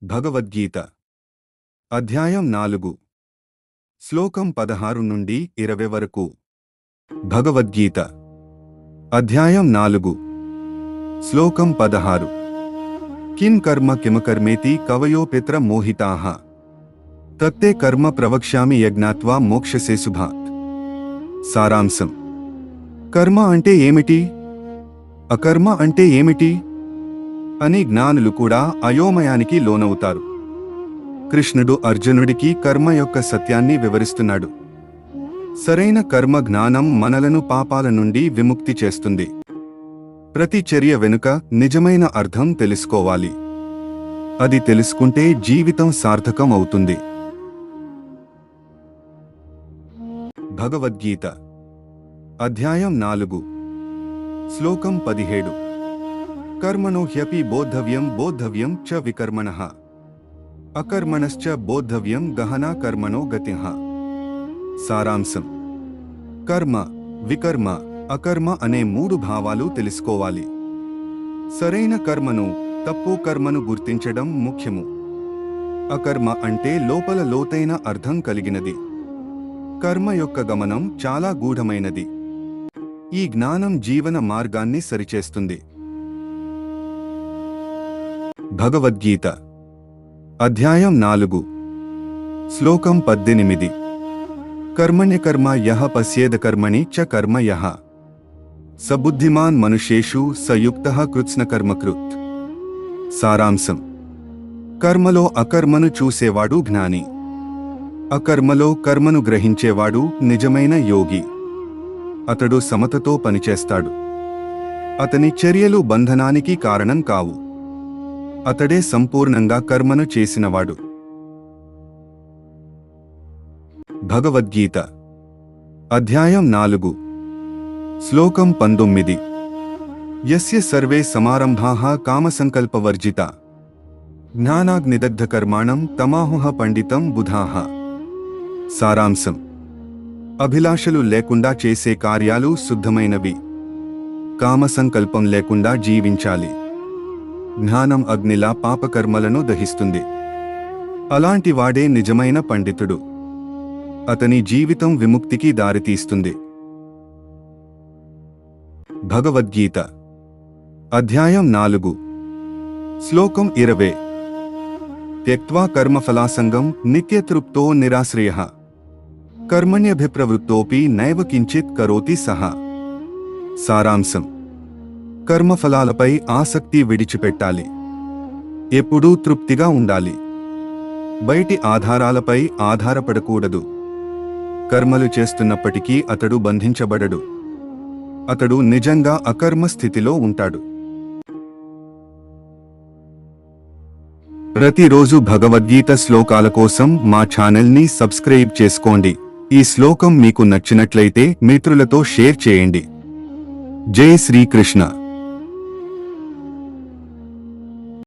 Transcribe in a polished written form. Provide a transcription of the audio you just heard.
భగవద్గీత అధ్యాయం 4 శ్లోకం 16 నుండి 20 వరకు. భగవద్గీత అధ్యాయం 4 శ్లోకం 16. కిం కర్మ కిమకర్మేతి కవయో పిత్ర మోహితాః తత్తే కర్మ ప్రవక్ష్యామి యజ్ఞాత్వా మోక్షసే శుభాత్. సారాంశం: కర్మ అంటే ఏమిటి, అకర్మ అంటే ఏమిటి అని జ్ఞానులు కూడా అయోమయానికి లోనవుతారు. కృష్ణుడు అర్జునుడికి కర్మ యొక్క సత్యాన్ని వివరిస్తున్నాడు. సరైన కర్మ జ్ఞానం మనలను పాపాల నుండి విముక్తి చేస్తుంది. ప్రతి చర్య వెనుక నిజమైన అర్థం తెలుసుకోవాలి. అది తెలుసుకుంటే జీవితం సార్థకం అవుతుంది. భగవద్గీత అధ్యాయం 4 శ్లోకం 17. కర్మణో హ్యపి బోద్ధవ్యం బోద్ధవ్యం చ వికర్మణః అకర్మణశ్చ బోద్ధవ్యం గహనా కర్మణో గతిః. సారాంశం: కర్మ, వికర్మ, అకర్మ అనే 3 భావాలు తెలుసుకోవాలి. సరైన కర్మను, తప్పు కర్మను గుర్తించడం ముఖ్యము. అకర్మ అంటే లోపల లోతైన అర్థం కలిగినది. కర్మ యొక్క గమనం చాలా గూఢమైనది. ఈ జ్ఞానం జీవన మార్గాన్ని సరిచేస్తుంది. భగవద్గీత అధ్యాయం 4 శ్లోకం 18. కర్మణ్యకర్మ యః పశ్యేద కర్మణి చ కర్మ యః స బుద్ధిమాన్ మనుష్యేషు స యుక్తః కృత్స్నకర్మకృత్. సారాంశం: కర్మలో అకర్మను చూసేవాడు జ్ఞాని. అకర్మలో కర్మను గ్రహించేవాడు నిజమైన యోగి. అతడు సమతతో పనిచేస్తాడు. అతని చర్యలు బంధనానికి కారణం కావు. అతడే సంపూర్ణంగా కర్మను చేసినవాడు. భగవద్గీత అధ్యాయం 4 శ్లోకం 19. యస్య సర్వే సమారంభాః కామసంకల్పవర్జితా జ్ఞానాగ్నిదగ్ధకర్మాణం తమాహుః పండితం బుధాః. సారాంశం: అభిలాషలు లేకుండా చేసే కార్యాలు శుద్ధమైనవి. కామసంకల్పం లేకుండా జీవించాలి. జ్ఞానం అగ్నిలా పాపకర్మలను దహిస్తుంది. అలాంటి వాడే నిజమైన పండితుడు. అతని జీవితం విముక్తికి దారితీస్తుంది. భగవద్గీత అధ్యాయం 4 శ్లోకం 20. త్యక్త్వా కర్మఫలాసంగం నిత్యతృప్తో నిరాశ్రయః కర్మణ్యభిప్రవృత్తోపి నైవ కించిత్ కరోతి సహ. సారాంశం: కర్మఫలాలపై ఆసక్తి విడిచిపెట్టాలి. ఎప్పుడూ తృప్తిగా ఉండాలి. బయటి ఆధారాలపై ఆధారపడకూడదు. కర్మలు చేస్తున్నప్పటికీ అతడు బంధించబడడు. అతడు నిజంగా అకర్మ స్థితిలో ఉంటాడు. ప్రతిరోజు భగవద్గీత శ్లోకాల కోసం మా ఛానల్ని సబ్స్క్రైబ్ చేసుకోండి. ఈ శ్లోకం మీకు నచ్చినట్లయితే మిత్రులతో షేర్ చేయండి. జై శ్రీకృష్ణ.